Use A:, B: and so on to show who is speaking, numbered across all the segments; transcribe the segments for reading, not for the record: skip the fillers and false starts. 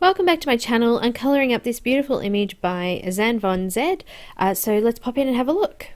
A: Welcome back to my channel. I'm colouring up this beautiful image by Zan Von Zed, so let's pop in and have a look.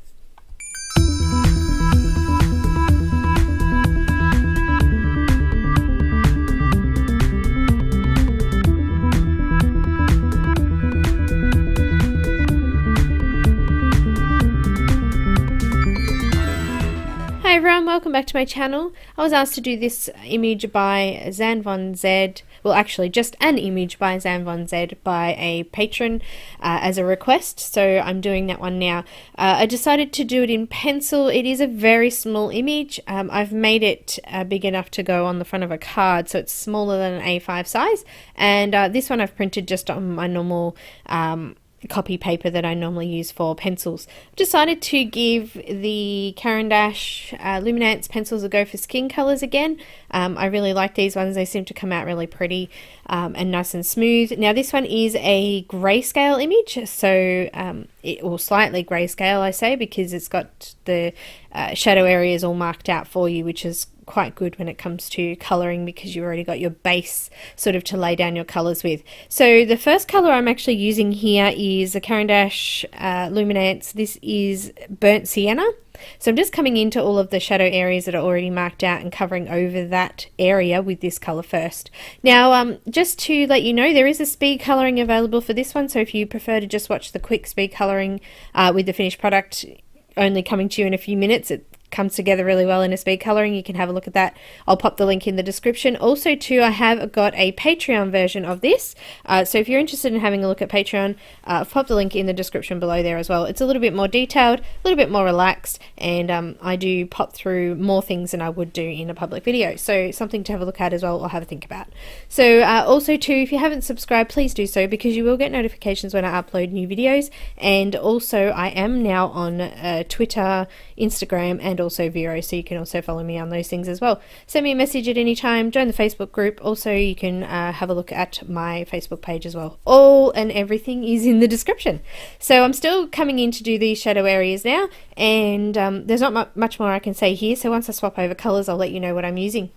A: Hi everyone, welcome back to my channel. I was asked to do this image by Zan Von Zed, well actually just an image by Zan Von Zed by a patron as a request, so I'm doing that one now. I decided to do it in pencil. It is a very small image. I've made it big enough to go on the front of a card, so it's smaller than an A5 size, and this one I've printed just on my normal copy paper that I normally use for pencils. I've decided to give the Caran d'Ache Luminance pencils a go for skin colours again. I really like these ones. They seem to come out really pretty and nice and smooth. Now this one is a grayscale image, so or slightly grayscale I say, because it's got the shadow areas all marked out for you, which is quite good when it comes to colouring because you've already got your base sort of to lay down your colours with. So the first colour I'm actually using here is the Caran d'Ache Luminance. This is Burnt Sienna. So I'm just coming into all of the shadow areas that are already marked out and covering over that area with this colour first. Now just to let you know, there is a speed colouring available for this one, so if you prefer to just watch the quick speed colouring with the finished product only coming to you in a few minutes, it comes together really well in a speed colouring. You can have a look at that. I'll pop the link in the description. Also too, I have got a Patreon version of this, so if you're interested in having a look at Patreon, I've popped the link in the description below there as well. It's a little bit more detailed, a little bit more relaxed, and I do pop through more things than I would do in a public video, so something to have a look at as well or have a think about. So also too, if you haven't subscribed, please do so, because you will get notifications when I upload new videos. And also I am now on Twitter, Instagram, and also Vero, so you can also follow me on those things as well. Send me a message at any time, join the Facebook group. Also you can have a look at my Facebook page as well. All and everything is in the description. So I'm still coming in to do these shadow areas now, and there's not much more I can say here, so once I swap over colours I'll let you know what I'm using.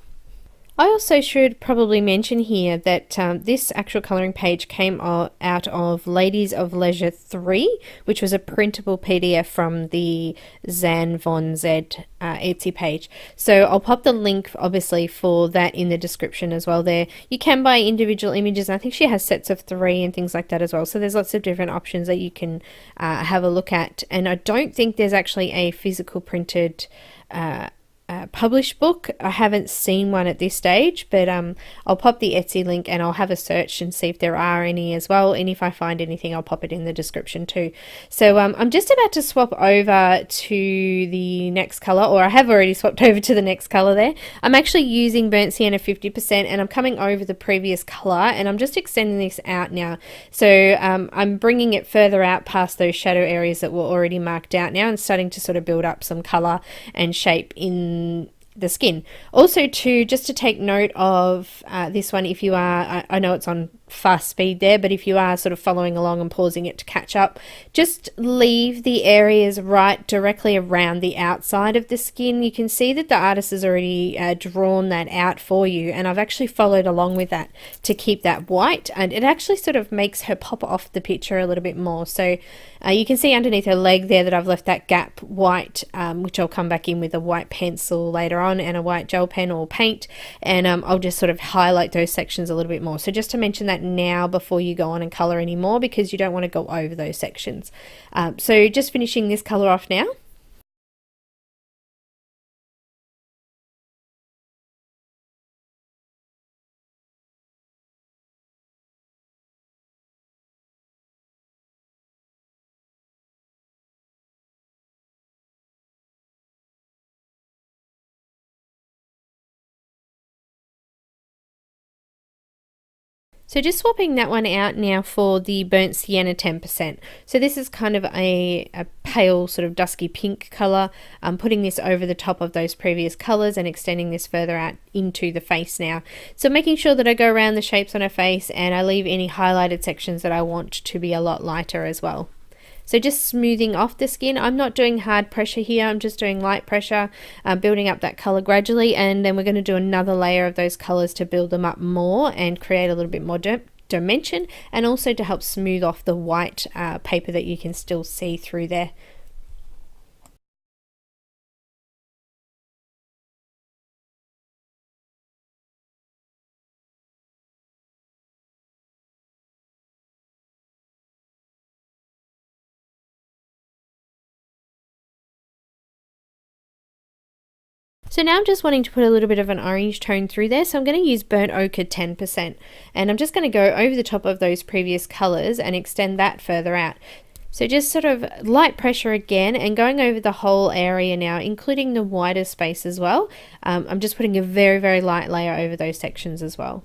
A: I also should probably mention here that this actual colouring page came out of Ladies of Leisure 3, which was a printable PDF from the Zan Von Zed Etsy page. So I'll pop the link obviously for that in the description as well there. You can buy individual images, and I think she has sets of 3 and things like that as well. So there's lots of different options that you can have a look at. And I don't think there's actually a physical printed published book. I haven't seen one at this stage, but I'll pop the Etsy link and I'll have a search and see if there are any as well, and if I find anything I'll pop it in the description too. So I'm just about to swap over to the next colour, or I have already swapped over to the next colour there. I'm actually using Burnt Sienna 50%, and I'm coming over the previous colour, and I'm just extending this out now. So I'm bringing it further out past those shadow areas that were already marked out now, and starting to sort of build up some colour and shape in the skin. Also too, just to take note of this one, if you are, I know it's on fast speed there, but if you are sort of following along and pausing it to catch up, just leave the areas right directly around the outside of the skin. You can see that the artist has already drawn that out for you, and I've actually followed along with that to keep that white, and it actually sort of makes her pop off the picture a little bit more. So you can see underneath her leg there that I've left that gap white, which I'll come back in with a white pencil later on and a white gel pen or paint, and I'll just sort of highlight those sections a little bit more. So just to mention that now before you go on and colour anymore, because you don't want to go over those sections. So just finishing this colour off now. So just swapping that one out now for the Burnt Sienna 10%. So this is kind of a pale sort of dusky pink colour. I'm putting this over the top of those previous colours and extending this further out into the face now. So making sure that I go around the shapes on her face and I leave any highlighted sections that I want to be a lot lighter as well. So just smoothing off the skin. I'm not doing hard pressure here, I'm just doing light pressure, building up that colour gradually, and then we're going to do another layer of those colours to build them up more and create a little bit more depth dimension, and also to help smooth off the white paper that you can still see through there. So now I'm just wanting to put a little bit of an orange tone through there, so I'm going to use Burnt Ochre 10%, and I'm just going to go over the top of those previous colours and extend that further out. So just sort of light pressure again and going over the whole area now, including the wider space as well. I'm just putting a very, very light layer over those sections as well.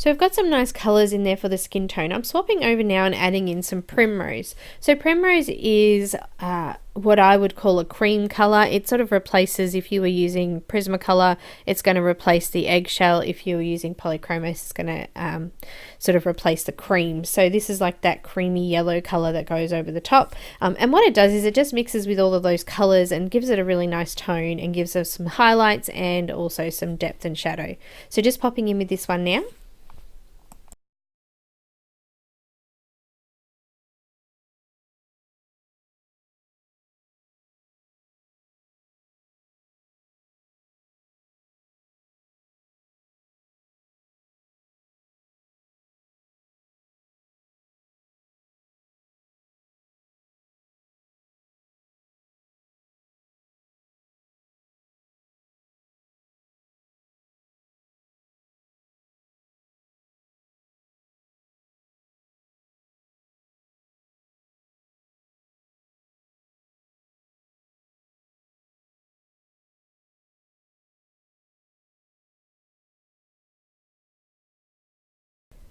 A: So I've got some nice colours in there for the skin tone. I'm swapping over now and adding in some Primrose. So Primrose is what I would call a cream colour. It sort of replaces, if you were using Prismacolor, it's going to replace the eggshell. If you were using Polychromos, it's going to sort of replace the cream. So this is like that creamy yellow colour that goes over the top. And what it does is it just mixes with all of those colours and gives it a really nice tone and gives us some highlights and also some depth and shadow. So just popping in with this one now.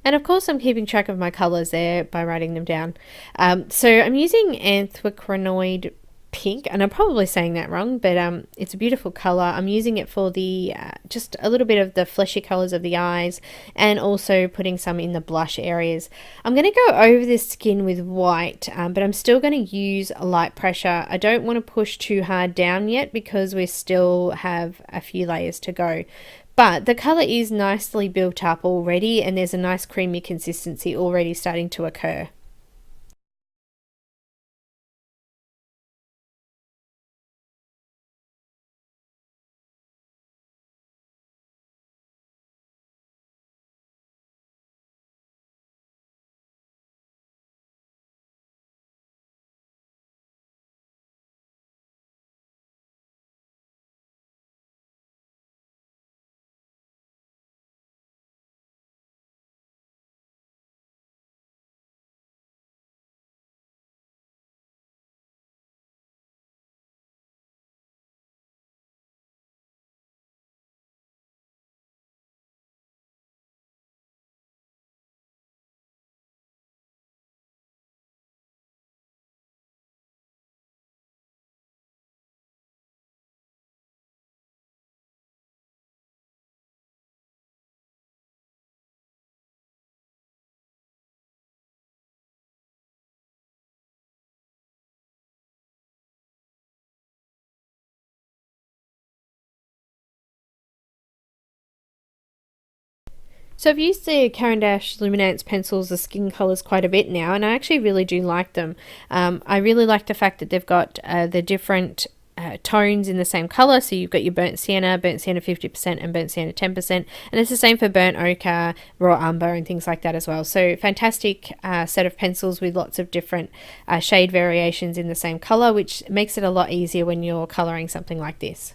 A: And of course I'm keeping track of my colours there by writing them down. So I'm using Anthraquinoid Pink, and I'm probably saying that wrong, but it's a beautiful colour. I'm using it for the just a little bit of the fleshy colours of the eyes, and also putting some in the blush areas. I'm going to go over this skin with white, but I'm still going to use a light pressure. I don't want to push too hard down yet because we still have a few layers to go. But the colour is nicely built up already, and there's a nice creamy consistency already starting to occur. So I've used the Caran d'Ache Luminance pencils, the skin colours, quite a bit now, and I actually really do like them. I really like the fact that they've got the different tones in the same colour. So you've got your burnt sienna 50%, and burnt sienna 10%, and it's the same for burnt ochre, raw umber, and things like that as well. So fantastic set of pencils with lots of different shade variations in the same colour, which makes it a lot easier when you're colouring something like this.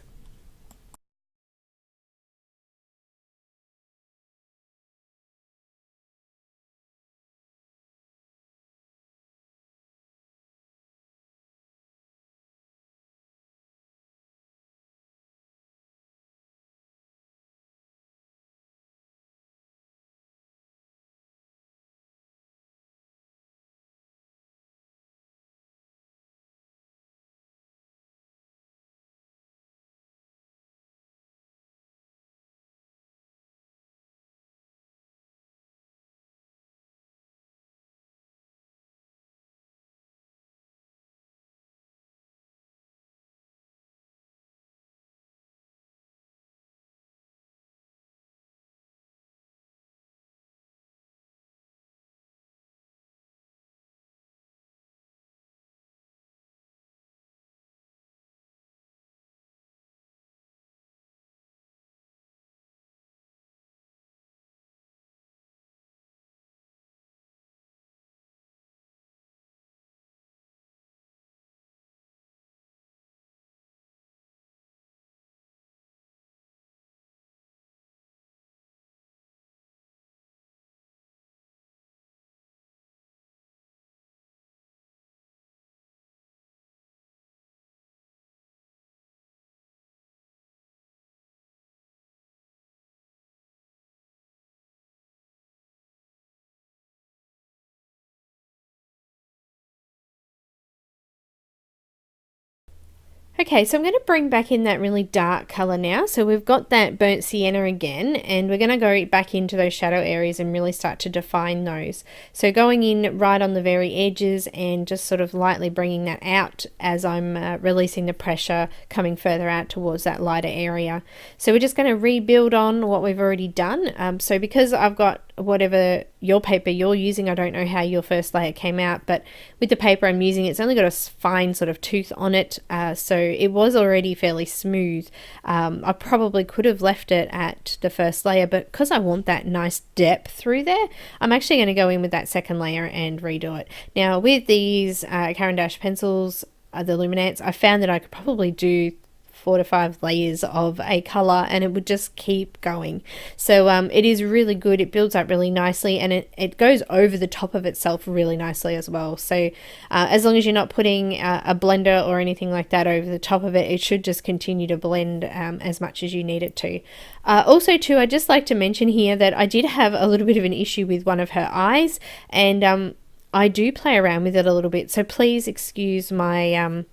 A: Okay, so I'm going to bring back in that really dark colour now. So we've got that burnt sienna again, and we're going to go back into those shadow areas and really start to define those. So going in right on the very edges and just sort of lightly bringing that out as I'm releasing the pressure, coming further out towards that lighter area. So we're just going to rebuild on what we've already done. So because I've got whatever your paper you're using, I don't know how your first layer came out, but with the paper I'm using, it's only got a fine sort of tooth on it, so it was already fairly smooth. I probably could have left it at the first layer, but because I want that nice depth through there, I'm actually going to go in with that second layer and redo it. Now with these Caran d'Ache pencils, the Luminance, I found that I could probably do 4 to 5 layers of a color and it would just keep going. So it is really good. It builds up really nicely, and it goes over the top of itself really nicely as well. So as long as you're not putting a blender or anything like that over the top of it, it should just continue to blend as much as you need it to. Also too, I'd just like to mention here that I did have a little bit of an issue with one of her eyes, and I do play around with it a little bit, so please excuse my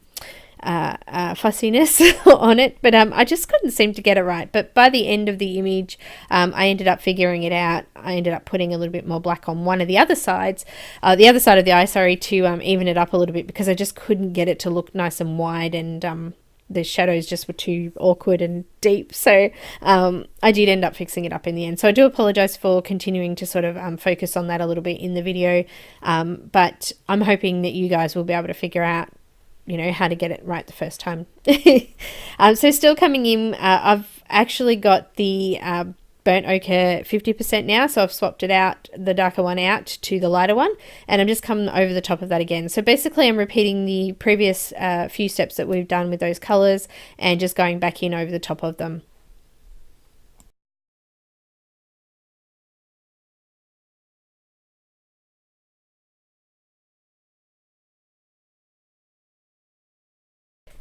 A: fussiness on it, but I just couldn't seem to get it right. But by the end of the image, I ended up figuring it out. I ended up putting a little bit more black on one of the other sides, the other side of the eye, sorry, to even it up a little bit, because I just couldn't get it to look nice and wide, and the shadows just were too awkward and deep. So I did end up fixing it up in the end. So I do apologize for continuing to sort of focus on that a little bit in the video, but I'm hoping that you guys will be able to figure out, you know, how to get it right the first time. So still coming in, I've actually got the burnt ochre 50% now, so I've swapped it out, the darker one out to the lighter one, and I'm just coming over the top of that again. So basically I'm repeating the previous few steps that we've done with those colors and just going back in over the top of them.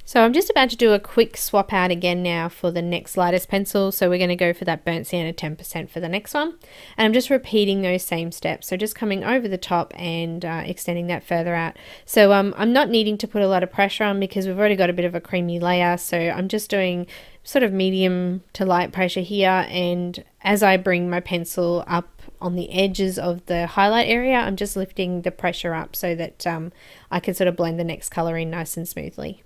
A: So I'm just about to do a quick swap out again now for the next lightest pencil. So we're going to go for that burnt sienna 10% for the next one. And I'm just repeating those same steps. So just coming over the top and extending that further out. So I'm not needing to put a lot of pressure on because we've already got a bit of a creamy layer. So I'm just doing sort of medium to light pressure here. And as I bring my pencil up on the edges of the highlight area, I'm just lifting the pressure up so that I can sort of blend the next color in nice and smoothly.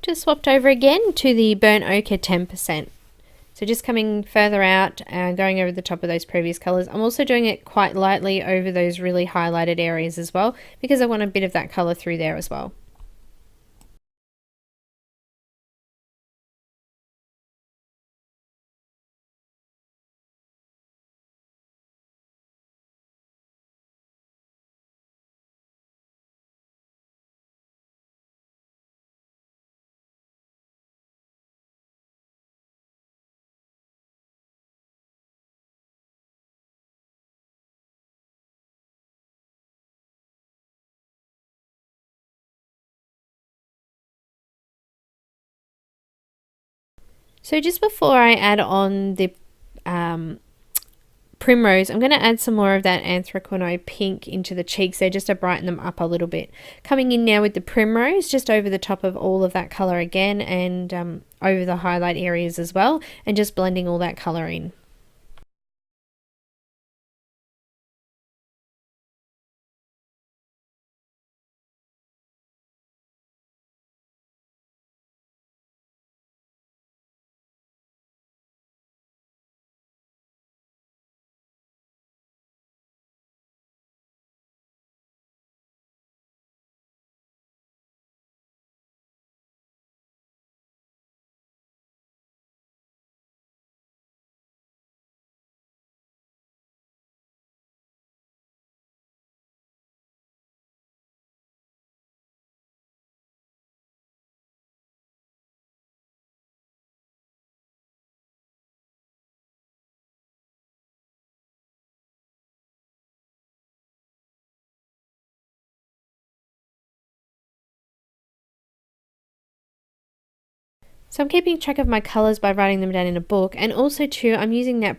A: Just swapped over again to the burnt ochre 10%. So just coming further out and going over the top of those previous colours. I'm also doing it quite lightly over those really highlighted areas as well, because I want a bit of that colour through there as well. So just before I add on the primrose, I'm going to add some more of that anthracite pink into the cheeks there just to brighten them up a little bit. Coming in now with the primrose just over the top of all of that colour again, and over the highlight areas as well, and just blending all that colour in. So I'm keeping track of my colours by writing them down in a book, and also too I'm using that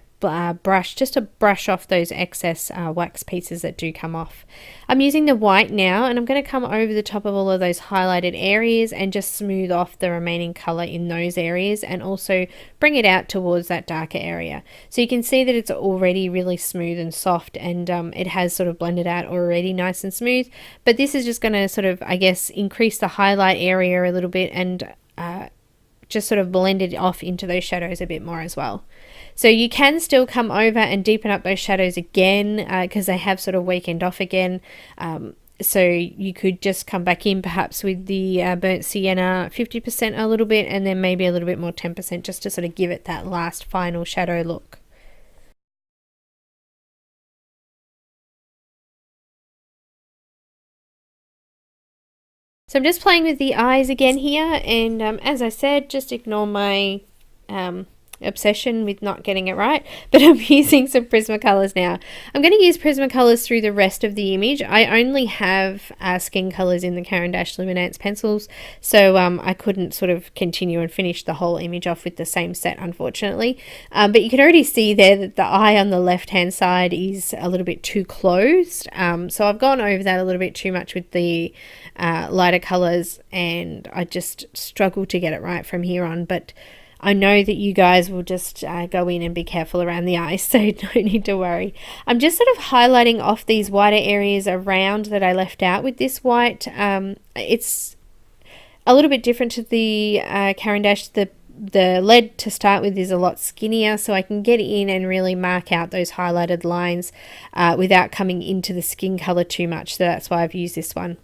A: brush just to brush off those excess wax pieces that do come off. I'm using the white now, and I'm going to come over the top of all of those highlighted areas and just smooth off the remaining colour in those areas, and also bring it out towards that darker area. So you can see that it's already really smooth and soft, and it has sort of blended out already nice and smooth, but this is just going to sort of, I guess, increase the highlight area a little bit, and just sort of blend it off into those shadows a bit more as well. So you can still come over and deepen up those shadows again, because they have sort of weakened off again. So you could just come back in perhaps with the burnt sienna 50% a little bit, and then maybe a little bit more 10% just to sort of give it that last final shadow look. So I'm just playing with the eyes again here, and as I said, just ignore my obsession with not getting it right, but I'm using some Prismacolors now. I'm going to use Prismacolors through the rest of the image. I only have skin colors in the Caran d'Ache Luminance pencils, so I couldn't sort of continue and finish the whole image off with the same set, unfortunately. But you can already see there that the eye on the left hand side is a little bit too closed, so I've gone over that a little bit too much with the lighter colors, and I just struggle to get it right from here on, but I know that you guys will just go in and be careful around the eyes, so no need to worry. I'm just sort of highlighting off these whiter areas around that I left out with this white. It's a little bit different to the Caran d'Ache. The lead to start with is a lot skinnier, so I can get in and really mark out those highlighted lines without coming into the skin color too much, so that's why I've used this one.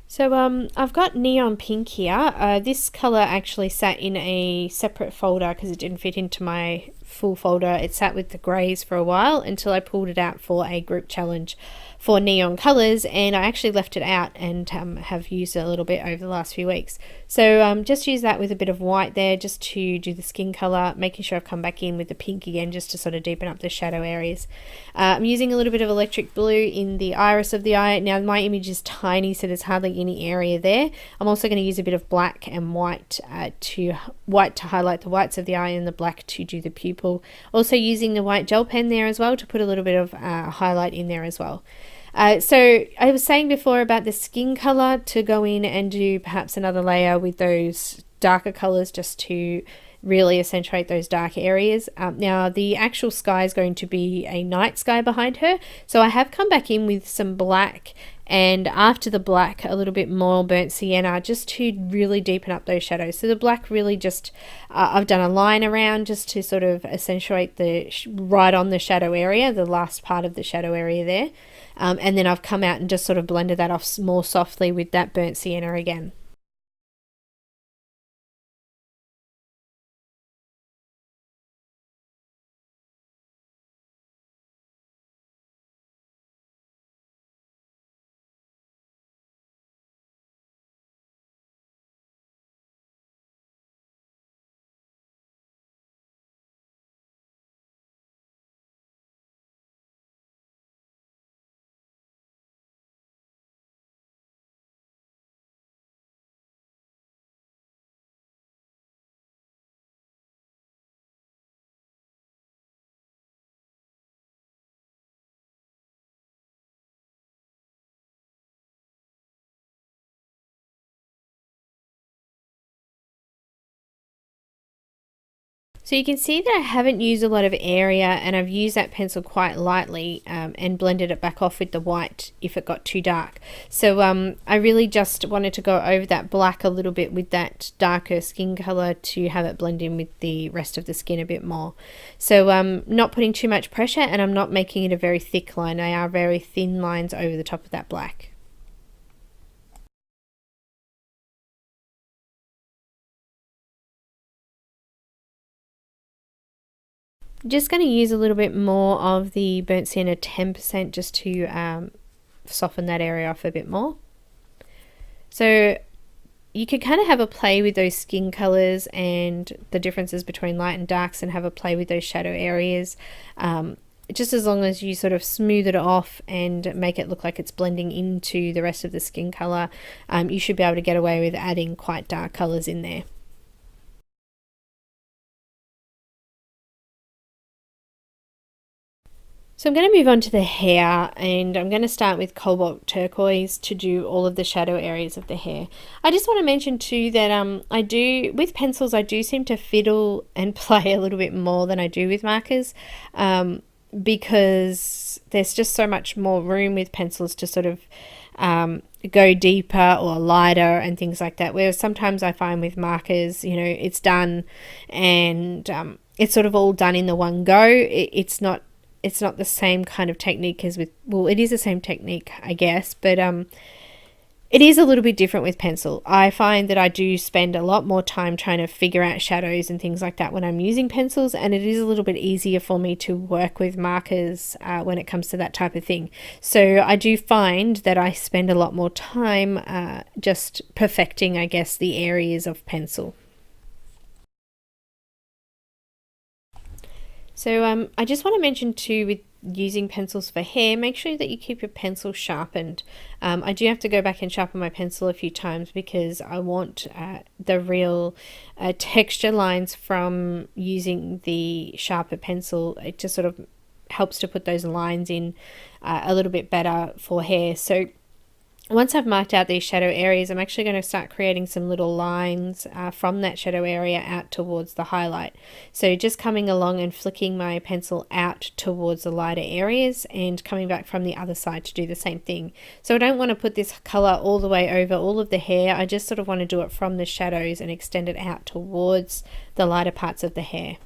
A: So I've got neon pink here. This color actually sat in a separate folder because it didn't fit into my full folder. It sat with the greys for a while until I pulled it out for a group challenge for neon colors, and I actually left it out and have used it a little bit over the last few weeks. So just use that with a bit of white there just to do the skin color, making sure I've come back in with the pink again just to sort of deepen up the shadow areas. I'm using a little bit of electric blue in the iris of the eye. Now my image is tiny, so there's hardly any area there. I'm also going to use a bit of black and white to highlight the whites of the eye, and the black to do the pupil. Also using the white gel pen there as well to put a little bit of highlight in there as well. So I was saying before about the skin color to go in and do perhaps another layer with those darker colors just to really accentuate those dark areas. Now the actual sky is going to be a night sky behind her, so I have come back in with some black, and after the black a little bit more burnt sienna just to really deepen up those shadows. So the black really just I've done a line around just to sort of accentuate the right on the shadow area, the last part of the shadow area there, and then I've come out and just sort of blended that off more softly with that burnt sienna again. So you can see that I haven't used a lot of area, and I've used that pencil quite lightly and blended it back off with the white if it got too dark. So I really just wanted to go over that black a little bit with that darker skin color to have it blend in with the rest of the skin a bit more. So I'm not putting too much pressure, and I'm not making it a very thick line. They are very thin lines over the top of that black. Just going to use a little bit more of the burnt sienna 10% just to soften that area off a bit more. So you could kind of have a play with those skin colors and the differences between light and darks, and have a play with those shadow areas. Just as long as you sort of smooth it off and make it look like it's blending into the rest of the skin color, you should be able to get away with adding quite dark colors in there. So I'm going to move on to the hair, and I'm going to start with cobalt turquoise to do all of the shadow areas of the hair. I just want to mention too that I do, with pencils, I do seem to fiddle and play a little bit more than I do with markers, because there's just so much more room with pencils to sort of go deeper or lighter and things like that. Whereas sometimes I find with markers, it's done, and it's sort of all done in the one go. It's not the same kind of technique as with, well, it is the same technique, I guess, but it is a little bit different with pencil. I find that I do spend a lot more time trying to figure out shadows and things like that when I'm using pencils, and it is a little bit easier for me to work with markers when it comes to that type of thing. So I do find that I spend a lot more time just perfecting, I guess, the areas of pencil. So I just want to mention too, with using pencils for hair, make sure that you keep your pencil sharpened. I do have to go back and sharpen my pencil a few times because I want the real texture lines from using the sharper pencil. It just sort of helps to put those lines in a little bit better for hair. So once I've marked out these shadow areas, I'm actually going to start creating some little lines from that shadow area out towards the highlight. So just coming along and flicking my pencil out towards the lighter areas, and coming back from the other side to do the same thing. So I don't want to put this color all the way over all of the hair. I just sort of want to do it from the shadows and extend it out towards the lighter parts of the hair.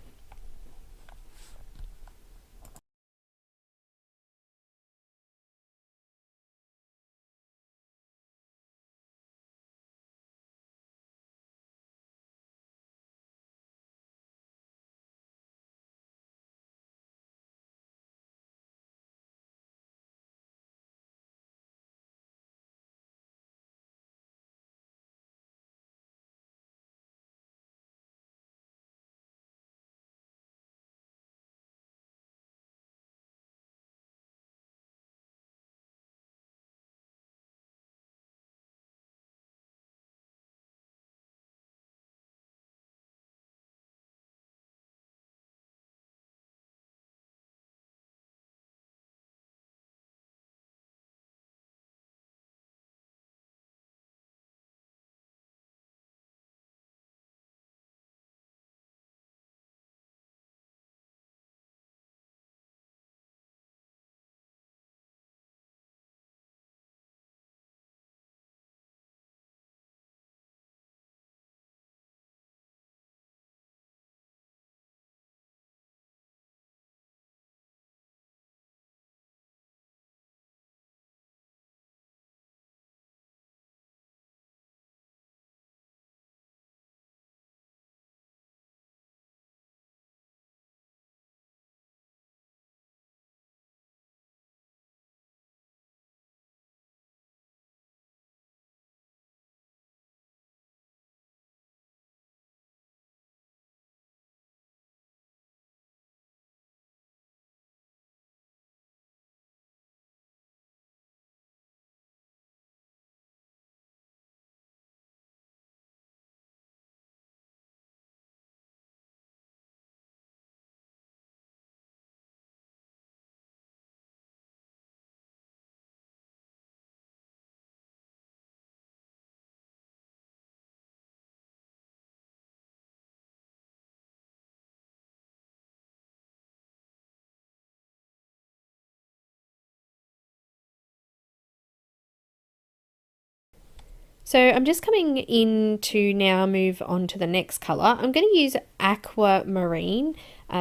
A: So I'm just coming in to now move on to the next colour. I'm going to use aquamarine.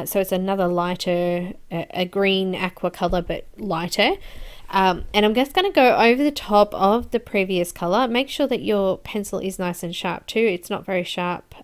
A: So it's another lighter, a green aqua colour, but lighter. And I'm just going to go over the top of the previous colour. Make sure that your pencil is nice and sharp too. It's not very sharp.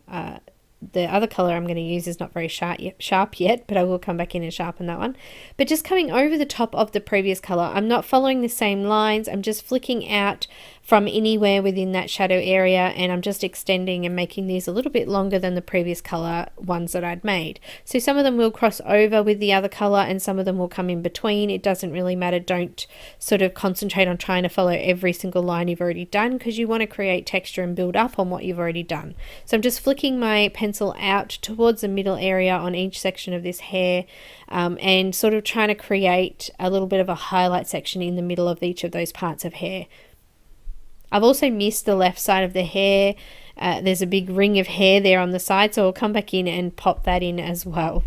A: The other colour I'm going to use is not very sharp yet, but I will come back in and sharpen that one. But just coming over the top of the previous colour, I'm not following the same lines. I'm just flicking out from anywhere within that shadow area, and I'm just extending and making these a little bit longer than the previous colour ones that I'd made. So some of them will cross over with the other colour and some of them will come in between. It doesn't really matter. Don't sort of concentrate on trying to follow every single line you've already done, because you want to create texture and build up on what you've already done. So I'm just flicking my pencil out towards the middle area on each section of this hair, and sort of trying to create a little bit of a highlight section in the middle of each of those parts of hair. I've also missed the left side of the hair. There's a big ring of hair there on the side, so I'll come back in and pop that in as well.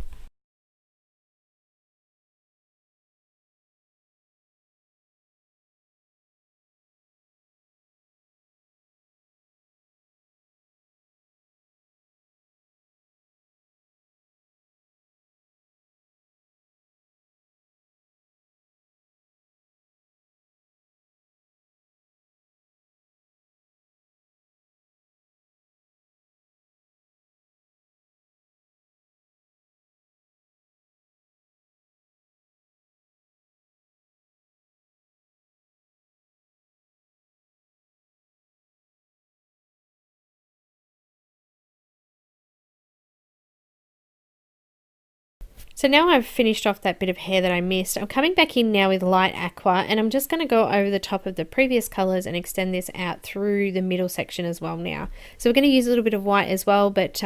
A: So now I've finished off that bit of hair that I missed. I'm coming back in now with light aqua, and I'm just going to go over the top of the previous colours and extend this out through the middle section as well now. So we're going to use a little bit of white as well, but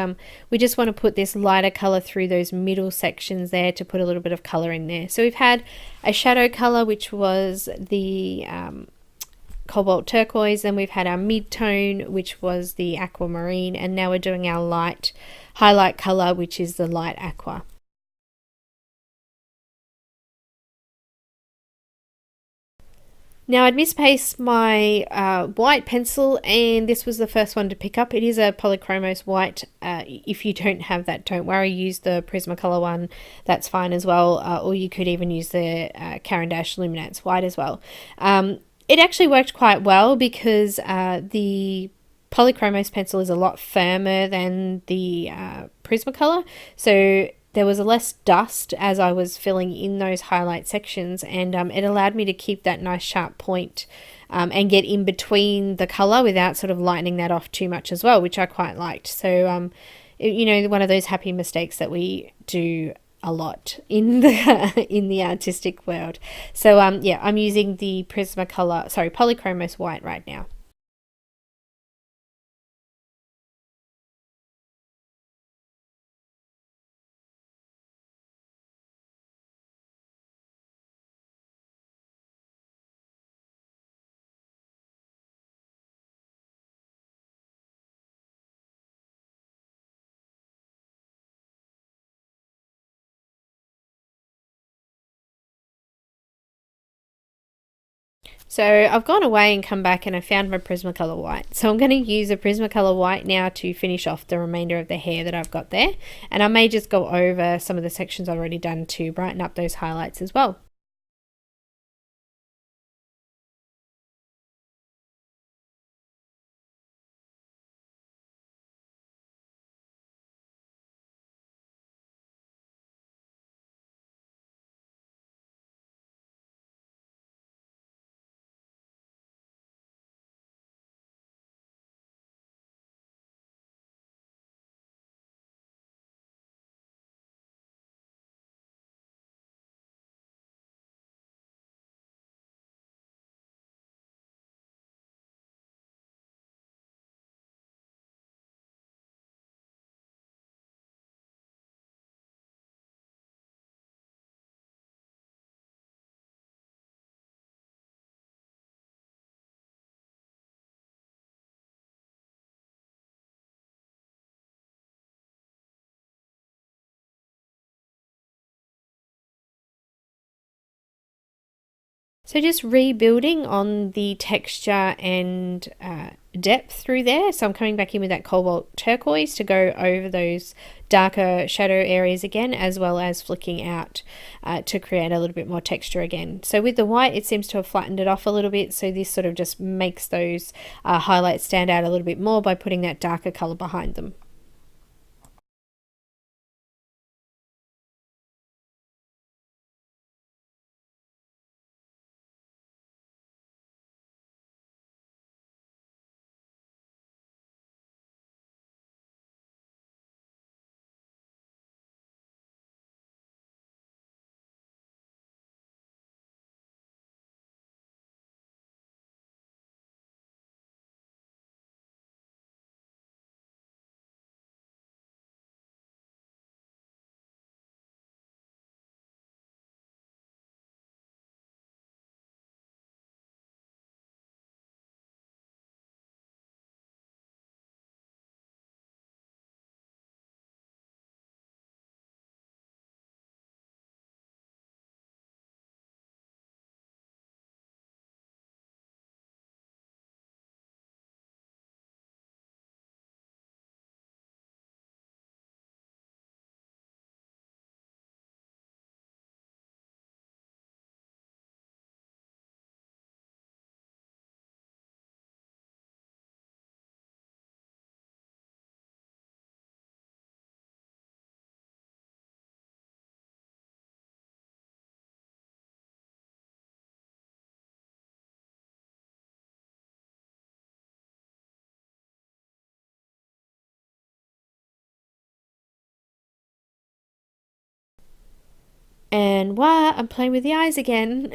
A: we just want to put this lighter colour through those middle sections there to put a little bit of colour in there. So we've had a shadow colour, which was the cobalt turquoise, then we've had our mid-tone, which was the aquamarine, and now we're doing our light highlight colour, which is the light aqua. Now I'd misplaced my white pencil, and this was the first one to pick up. It is a polychromos white. If you don't have that, don't worry, use the Prismacolor one, that's fine as well, or you could even use the Caran d'Ache Luminance white as well. It actually worked quite well because the polychromos pencil is a lot firmer than the Prismacolor, so there was less dust as I was filling in those highlight sections, and it allowed me to keep that nice sharp point and get in between the colour without sort of lightening that off too much as well, which I quite liked. So, you know, one of those happy mistakes that we do a lot in the artistic world. So, yeah, I'm using the polychromos white right now. So I've gone away and come back and I found my Prismacolor white. So I'm going to use a Prismacolor white now to finish off the remainder of the hair that I've got there. And I may just go over some of the sections I've already done to brighten up those highlights as well. So just rebuilding on the texture and depth through there. So I'm coming back in with that cobalt turquoise to go over those darker shadow areas again, as well as flicking out to create a little bit more texture again. So with the white, it seems to have flattened it off a little bit. So this sort of just makes those highlights stand out a little bit more by putting that darker color behind them. And what? I'm playing with the eyes again.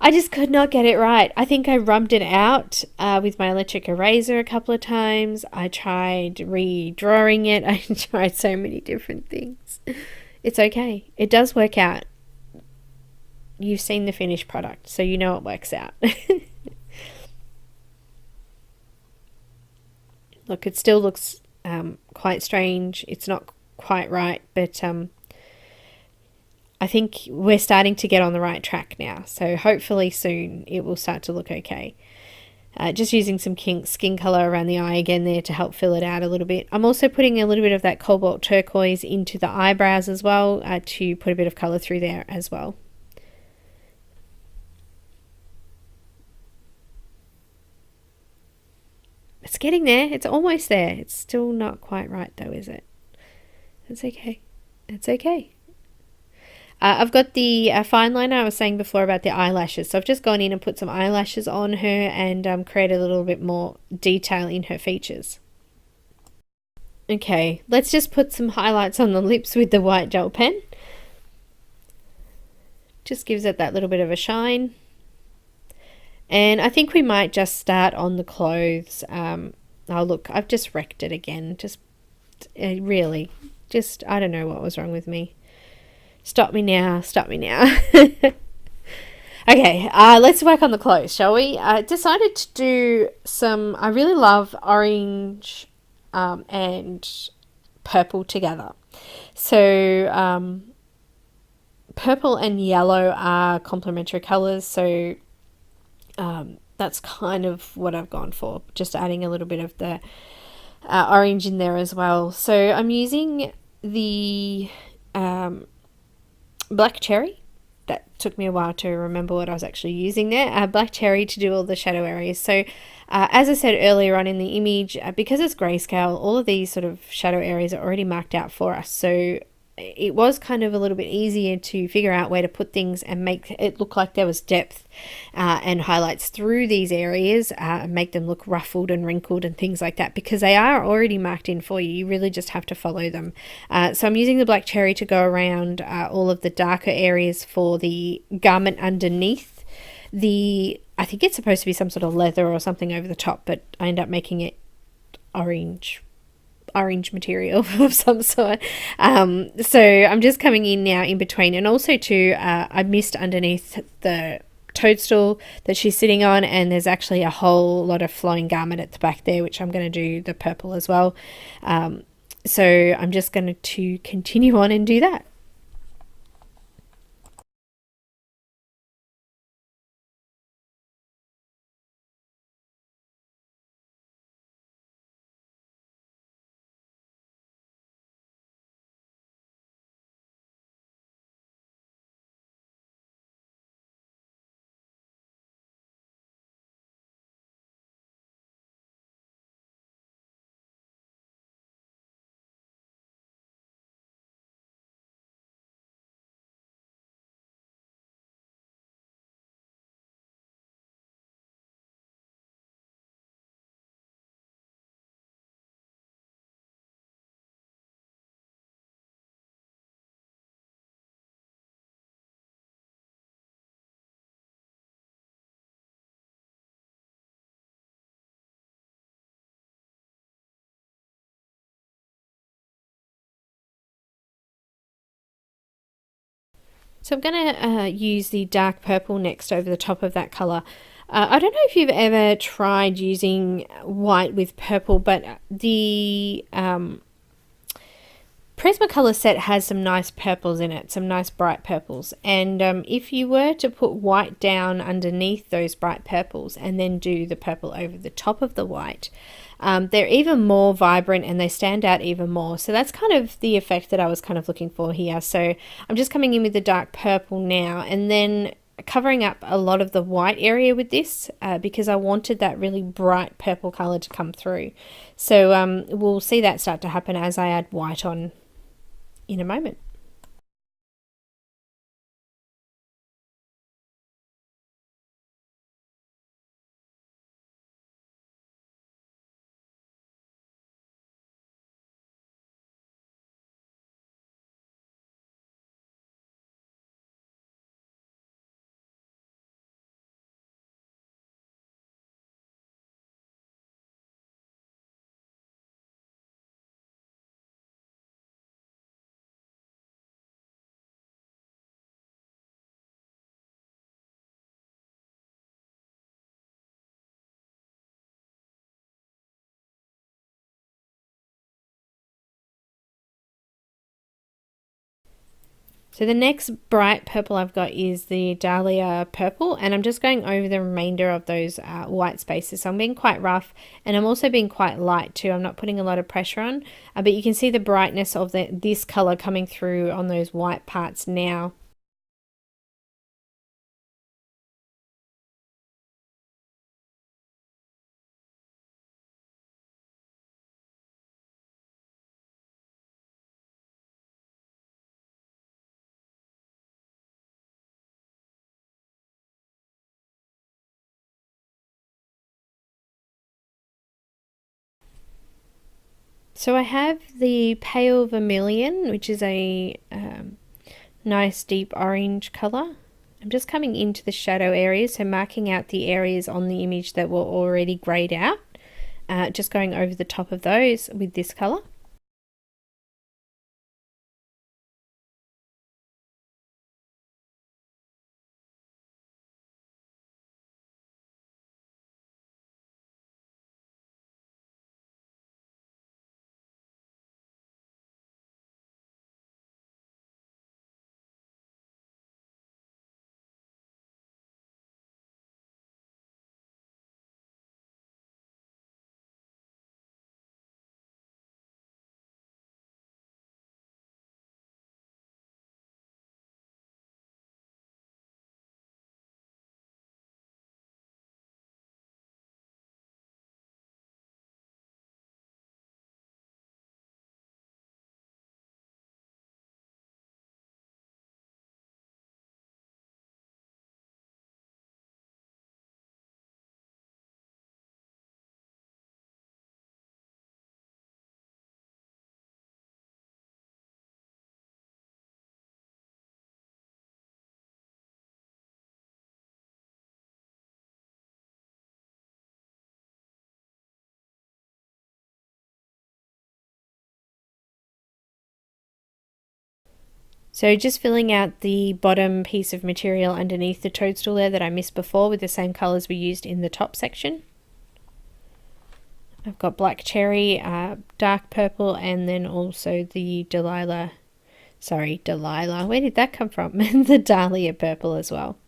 A: I just could not get it right. I think I rubbed it out with my electric eraser a couple of times. I tried redrawing it. I tried so many different things. It's okay. It does work out. You've seen the finished product, so you know it works out. Look, it still looks quite strange. It's not quite right, but I think we're starting to get on the right track now. So hopefully soon it will start to look okay. Just using some skin color around the eye again there to help fill it out a little bit. I'm also putting a little bit of that cobalt turquoise into the eyebrows as well to put a bit of color through there as well. It's getting there. It's almost there. It's still not quite right though, is it? It's okay. It's okay. I've got the fine liner I was saying before about the eyelashes. So I've just gone in and put some eyelashes on her and created a little bit more detail in her features. Okay, let's just put some highlights on the lips with the white gel pen. Just gives it that little bit of a shine. And I think we might just start on the clothes. Oh look, I've just wrecked it again. Really, I don't know what was wrong with me. Stop me now, stop me now. Okay, let's work on the clothes, shall we? I decided to do I really love orange and purple together. So purple and yellow are complementary colours, so that's kind of what I've gone for, just adding a little bit of the orange in there as well. So I'm using the black cherry. That took me a while to remember what I was actually using there. Black cherry to do all the shadow areas. So as I said earlier on in the image, because it's grayscale, all of these sort of shadow areas are already marked out for us. So it was kind of a little bit easier to figure out where to put things and make it look like there was depth and highlights through these areas and make them look ruffled and wrinkled and things like that, because they are already marked in for you. You really just have to follow them. So I'm using the black cherry to go around all of the darker areas for the garment underneath. I think it's supposed to be some sort of leather or something over the top, but I end up making it orange material of some sort. So I'm just coming in now in between, and also too I missed underneath the toadstool that she's sitting on, and there's actually a whole lot of flowing garment at the back there, which I'm going to do the purple as well. So I'm just going to continue on and do that. So I'm going to use the dark purple next over the top of that colour. I don't know if you've ever tried using white with purple, but the Prismacolor set has some nice purples in it, some nice bright purples. And if you were to put white down underneath those bright purples and then do the purple over the top of the white, they're even more vibrant and they stand out even more. So that's kind of the effect that I was kind of looking for here. So I'm just coming in with the dark purple now and then covering up a lot of the white area with this because I wanted that really bright purple color to come through. So we'll see that start to happen as I add white on in a moment. So the next bright purple I've got is the Dahlia purple, and I'm just going over the remainder of those white spaces. So I'm being quite rough, and I'm also being quite light too. I'm not putting a lot of pressure on, but you can see the brightness of this color coming through on those white parts now. So I have the pale vermilion, which is a nice deep orange color. I'm just coming into the shadow areas, so marking out the areas on the image that were already grayed out, just going over the top of those with this color. So just filling out the bottom piece of material underneath the toadstool there that I missed before with the same colours we used in the top section. I've got black cherry, dark purple, and then also the Delilah, where did that come from? The Dahlia purple as well.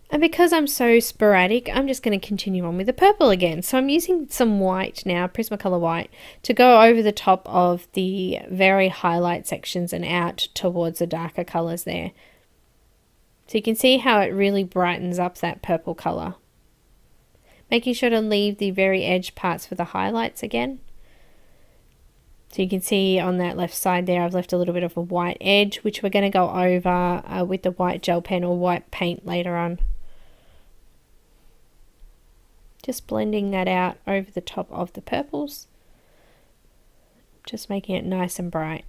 A: And because I'm so sporadic, I'm just going to continue on with the purple again. So I'm using some white now, Prismacolor white, to go over the top of the very highlight sections and out towards the darker colours there. So you can see how it really brightens up that purple colour. Making sure to leave the very edge parts for the highlights again. So you can see on that left side there, I've left a little bit of a white edge, which we're going to go over with the white gel pen or white paint later on. Just blending that out over the top of the purples, just making it nice and bright.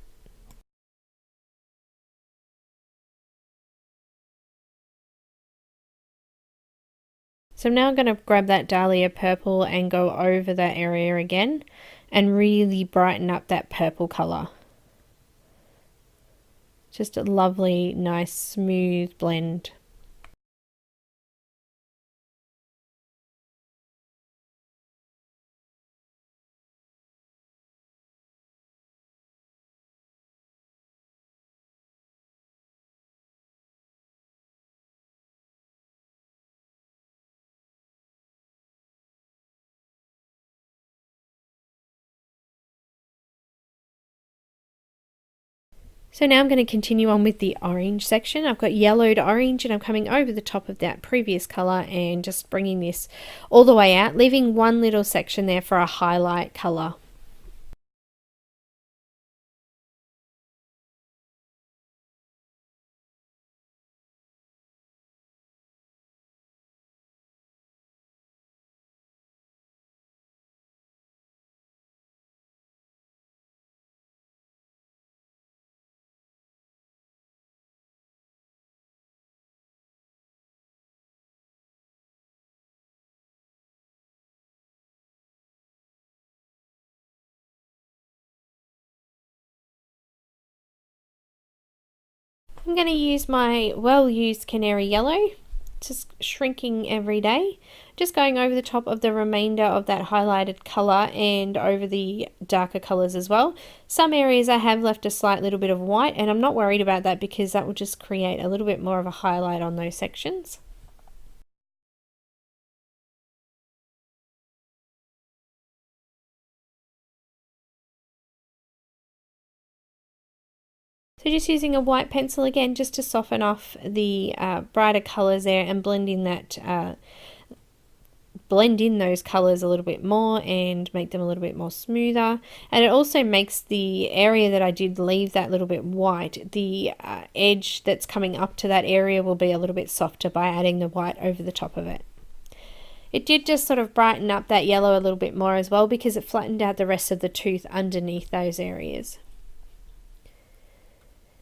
A: So I'm now going to grab that Dahlia purple and go over that area again and really brighten up that purple colour. Just a lovely, nice, smooth blend. So now I'm going to continue on with the orange section. I've got yellowed orange and I'm coming over the top of that previous colour and just bringing this all the way out, leaving one little section there for a highlight colour. I'm going to use my well-used canary yellow, just shrinking every day, just going over the top of the remainder of that highlighted colour and over the darker colours as well. Some areas I have left a slight little bit of white, and I'm not worried about that because that will just create a little bit more of a highlight on those sections. So just using a white pencil again just to soften off the brighter colours there and blend in those colours a little bit more and make them a little bit more smoother. And it also makes the area that I did leave that little bit white, the edge that's coming up to that area will be a little bit softer by adding the white over the top of it. It did just sort of brighten up that yellow a little bit more as well because it flattened out the rest of the tooth underneath those areas.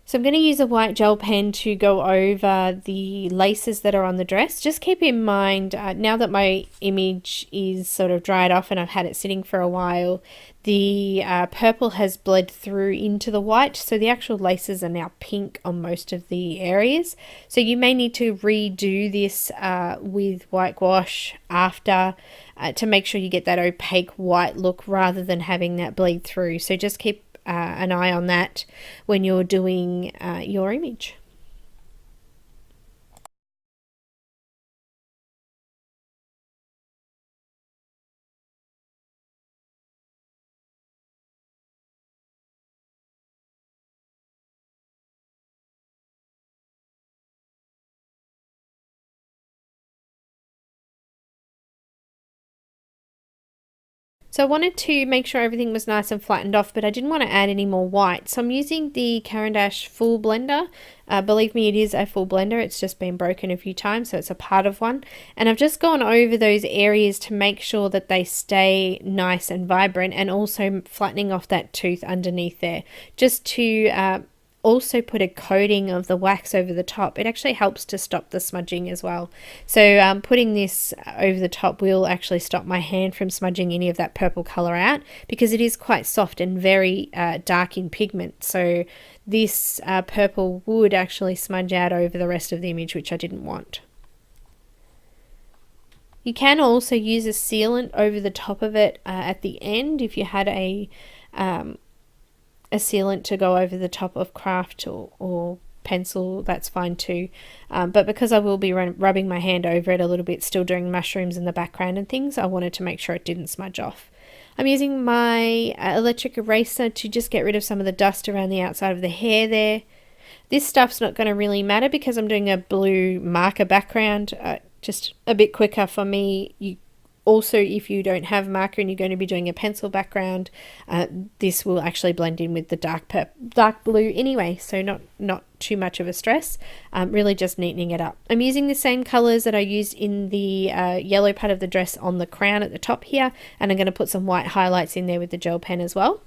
A: So I'm going to use a white gel pen to go over the laces that are on the dress. Just keep in mind, now that my image is sort of dried off and I've had it sitting for a while, the purple has bled through into the white, so the actual laces are now pink on most of the areas. So you may need to redo this with white gouache after to make sure you get that opaque white look rather than having that bleed through. So just keep an eye on that when you're doing your image. So I wanted to make sure everything was nice and flattened off, but I didn't want to add any more white. So I'm using the Caran d'Ache full blender. Believe me, it is a full blender. It's just been broken a few times, so it's a part of one. And I've just gone over those areas to make sure that they stay nice and vibrant, and also flattening off that tooth underneath there, just to also put a coating of the wax over the top. It actually helps to stop the smudging as well. So putting this over the top will actually stop my hand from smudging any of that purple color out, because it is quite soft and very dark in pigment. So this purple would actually smudge out over the rest of the image, which I didn't want. You can also use a sealant over the top of it at the end if you had a sealant to go over the top of craft or pencil, that's fine too. But because I will be rubbing my hand over it a little bit, still doing mushrooms in the background and things, I wanted to make sure it didn't smudge off. I'm using my electric eraser to just get rid of some of the dust around the outside of the hair there. This stuff's not going to really matter because I'm doing a blue marker background, just a bit quicker for me. You Also, if you don't have marker and you're going to be doing a pencil background, this will actually blend in with the dark blue anyway, so not too much of a stress. Really just neatening it up. I'm using the same colors that I used in the yellow part of the dress on the crown at the top here, and I'm going to put some white highlights in there with the gel pen as well.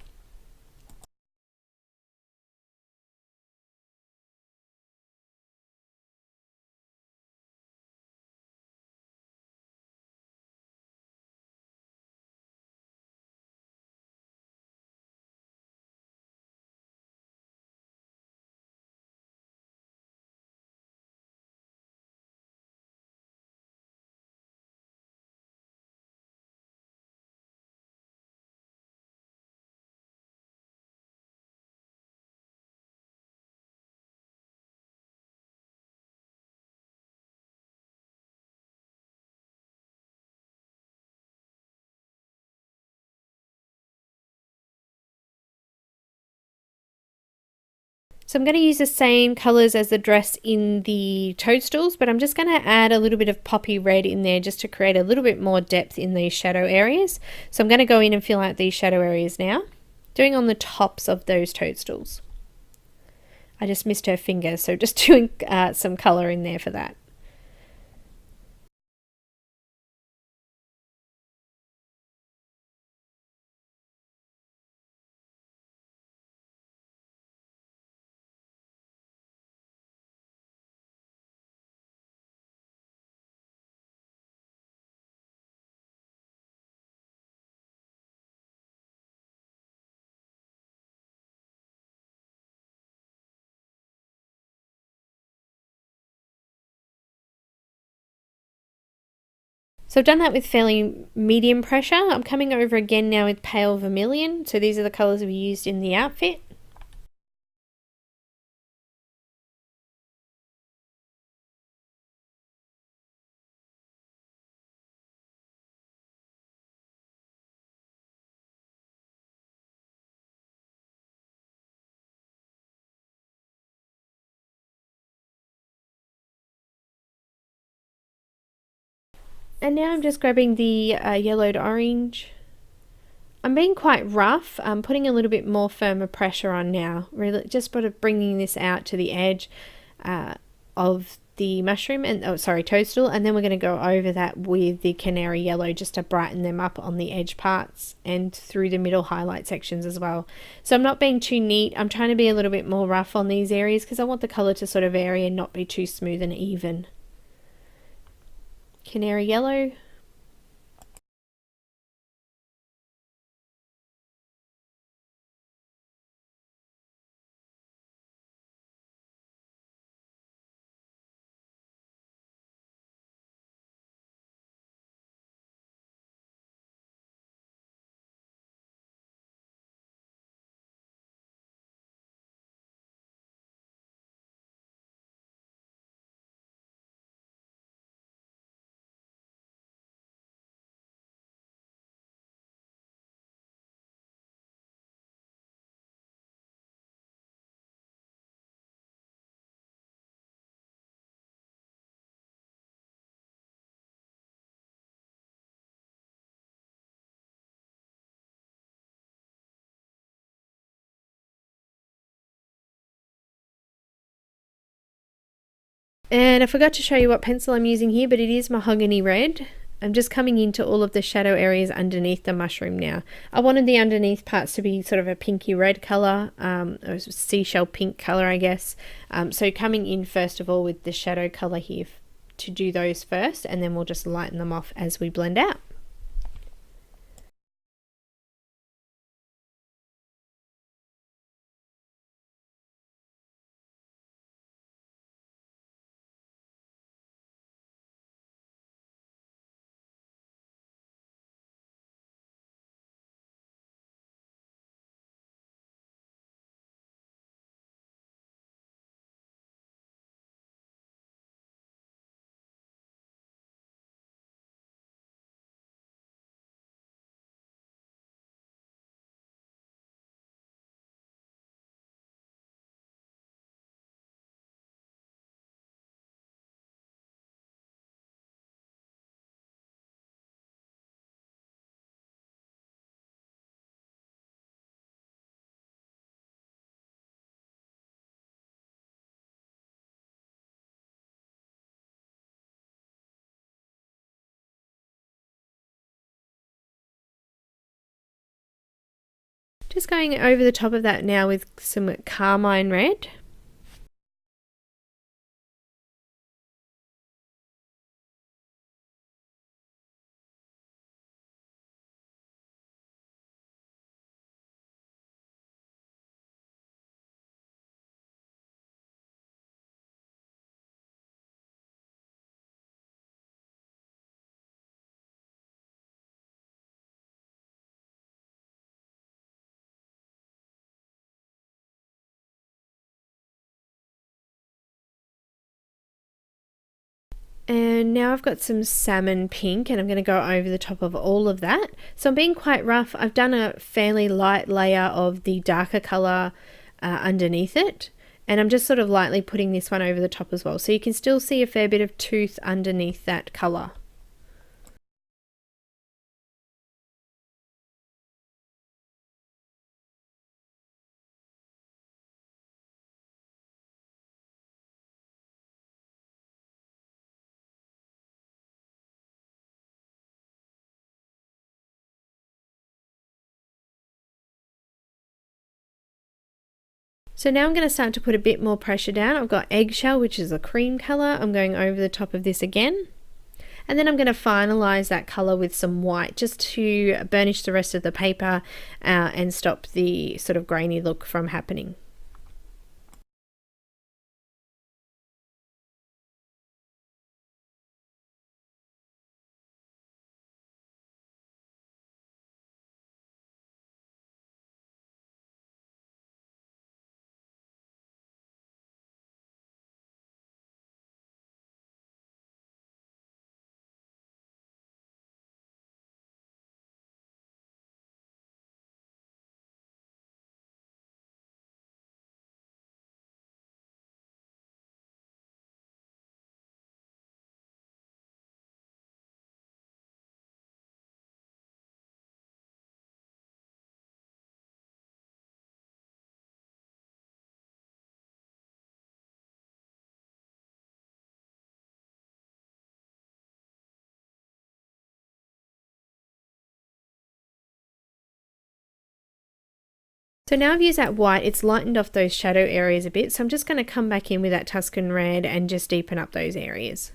A: So I'm going to use the same colours as the dress in the Toadstools, but I'm just going to add a little bit of poppy red in there just to create a little bit more depth in these shadow areas. So I'm going to go in and fill out these shadow areas now, doing on the tops of those Toadstools. I just missed her finger, so just doing some colour in there for that. So I've done that with fairly medium pressure. I'm coming over again now with pale vermilion. So these are the colours we used in the outfit. And now I'm just grabbing the yellowed orange. I'm being quite rough. I'm putting a little bit more firmer pressure on now. Really just sort of bringing this out to the edge of the mushroom and toadstool, and then we're going to go over that with the canary yellow just to brighten them up on the edge parts and through the middle highlight sections as well. So I'm not being too neat. I'm trying to be a little bit more rough on these areas because I want the color to sort of vary and not be too smooth and even. Canary yellow. And I forgot to show you what pencil I'm using here, but it is mahogany red. I'm just coming into all of the shadow areas underneath the mushroom now. I wanted the underneath parts to be sort of a pinky red colour, or seashell pink colour, I guess. So coming in first of all with the shadow colour here to do those first, and then we'll just lighten them off as we blend out. Just going over the top of that now with some carmine red. And now I've got some salmon pink and I'm going to go over the top of all of that. So I'm being quite rough. I've done a fairly light layer of the darker colour underneath it. And I'm just sort of lightly putting this one over the top as well. So you can still see a fair bit of tooth underneath that colour. So now I'm going to start to put a bit more pressure down. I've got eggshell, which is a cream colour. I'm going over the top of this again. And then I'm going to finalise that colour with some white just to burnish the rest of the paper and stop the sort of grainy look from happening. So now I've used that white, it's lightened off those shadow areas a bit, so I'm just going to come back in with that Tuscan red and just deepen up those areas.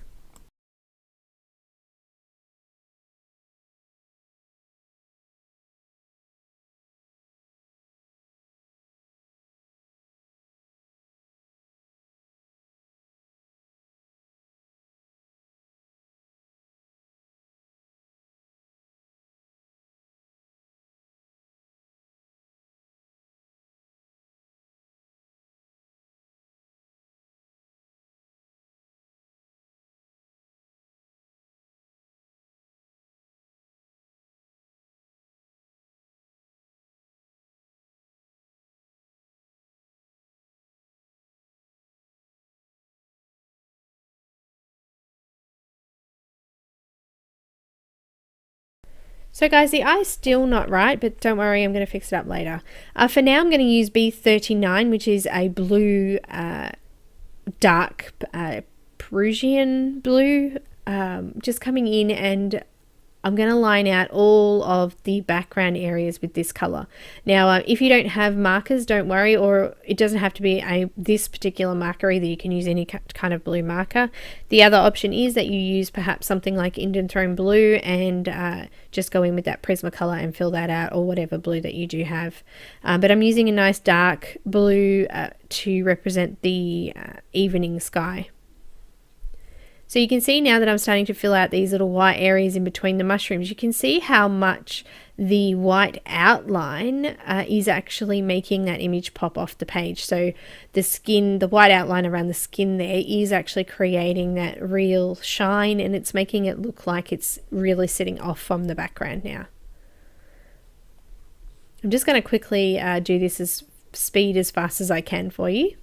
A: So guys, the eye's still not right, but don't worry, I'm going to fix it up later. For now, I'm going to use B39, which is a blue, dark Perusian blue, just coming in, and I'm going to line out all of the background areas with this color. Now, if you don't have markers, don't worry, or it doesn't have to be this particular marker either. You can use any kind of blue marker. The other option is that you use perhaps something like Indanthrone blue and just go in with that Prismacolor and fill that out, or whatever blue that you do have. But I'm using a nice dark blue to represent the evening sky. So you can see now that I'm starting to fill out these little white areas in between the mushrooms, you can see how much the white outline is actually making that image pop off the page. So the skin, the white outline around the skin there is actually creating that real shine, and it's making it look like it's really sitting off from the background now. I'm just going to quickly do this as fast as I can for you.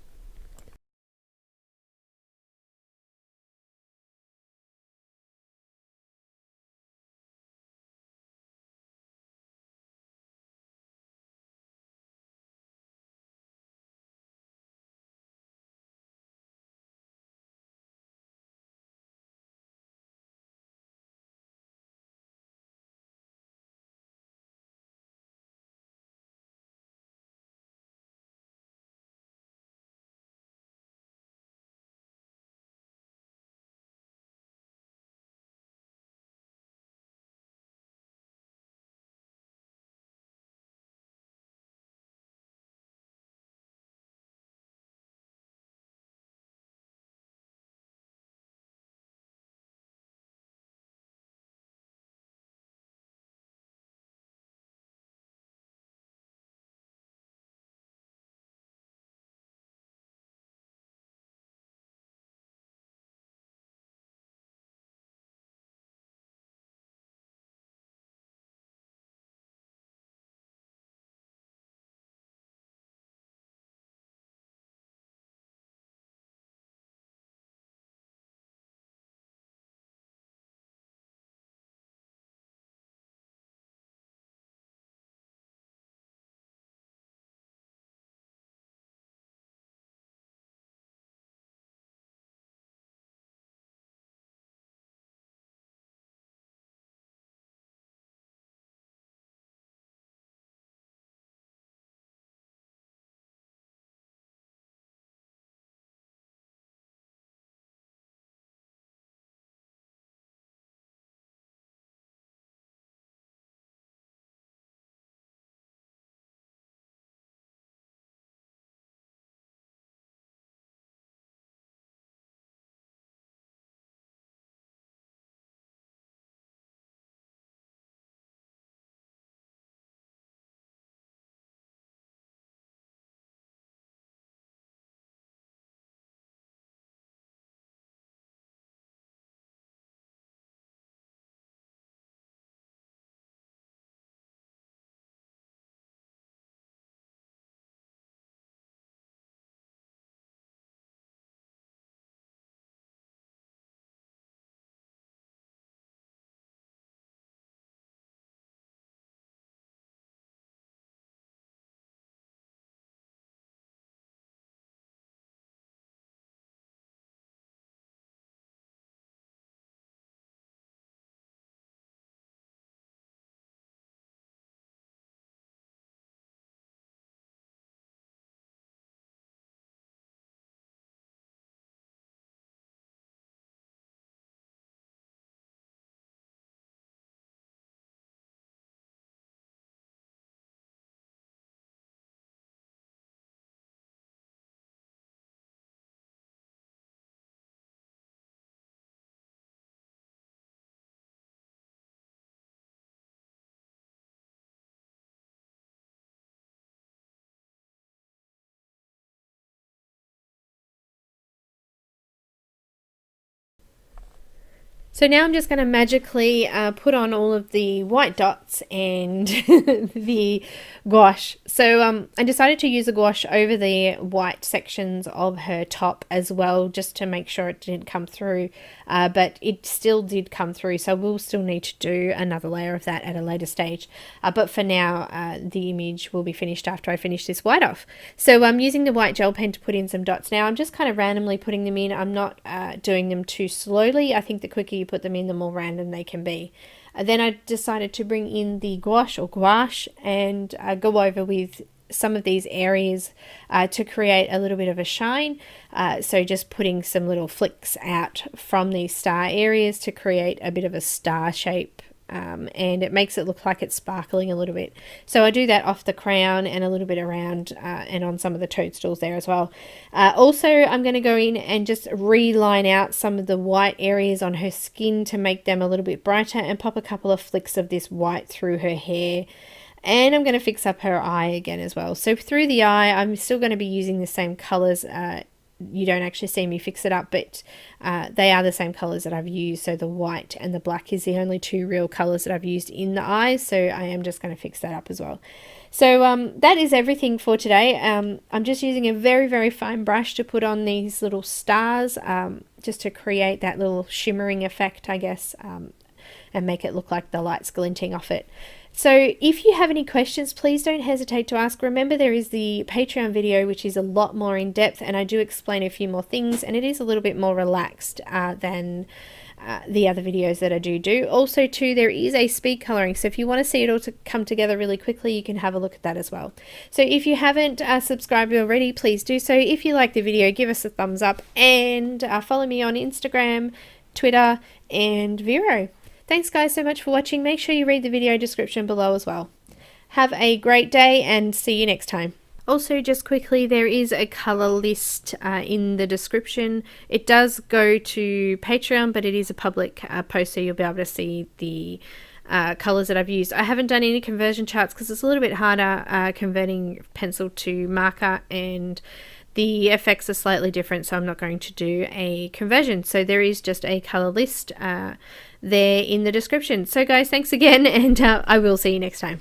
A: So now I'm just going to magically put on all of the white dots and the gouache. So I decided to use the gouache over the white sections of her top as well, just to make sure it didn't come through, but it still did come through, so we'll still need to do another layer of that at a later stage. But for now, the image will be finished after I finish this white off. So I'm using the white gel pen to put in some dots now. I'm just kind of randomly putting them in. I'm not doing them too slowly. I think the quicker you put them in, the more random they can be. Then I decided to bring in the gouache and go over with some of these areas to create a little bit of a shine. So just putting some little flicks out from these star areas to create a bit of a star shape. And it makes it look like it's sparkling a little bit. So I do that off the crown and a little bit around and on some of the toadstools there as well. Also, I'm going to go in and just reline out some of the white areas on her skin to make them a little bit brighter, and pop a couple of flicks of this white through her hair. And I'm going to fix up her eye again as well. So through the eye, I'm still going to be using the same colours. You don't actually see me fix it up, but they are the same colors that I've used. So the white and the black is the only two real colors that I've used in the eyes. So I am just going to fix that up as well. So that is everything for today. I'm just using a very, very fine brush to put on these little stars, just to create that little shimmering effect, I guess, and make it look like the light's glinting off it. So if you have any questions, please don't hesitate to ask. Remember, there is the Patreon video, which is a lot more in depth, and I do explain a few more things, and it is a little bit more relaxed than the other videos that I do. Also too, there is a speed coloring, so if you want to see it all to come together really quickly, you can have a look at that as well. So if you haven't subscribed already, please do so. If you like the video, give us a thumbs up, and follow me on Instagram, Twitter, and Vero. Thanks guys so much for watching. Make sure you read the video description below as well. Have a great day and see you next time. Also, just quickly, there is a colour list in the description. It does go to Patreon, but it is a public post, so you'll be able to see the colours that I've used. I haven't done any conversion charts because it's a little bit harder converting pencil to marker, and the effects are slightly different, so I'm not going to do a conversion. So there is just a colour list there in the description. So guys, thanks again, and I will see you next time.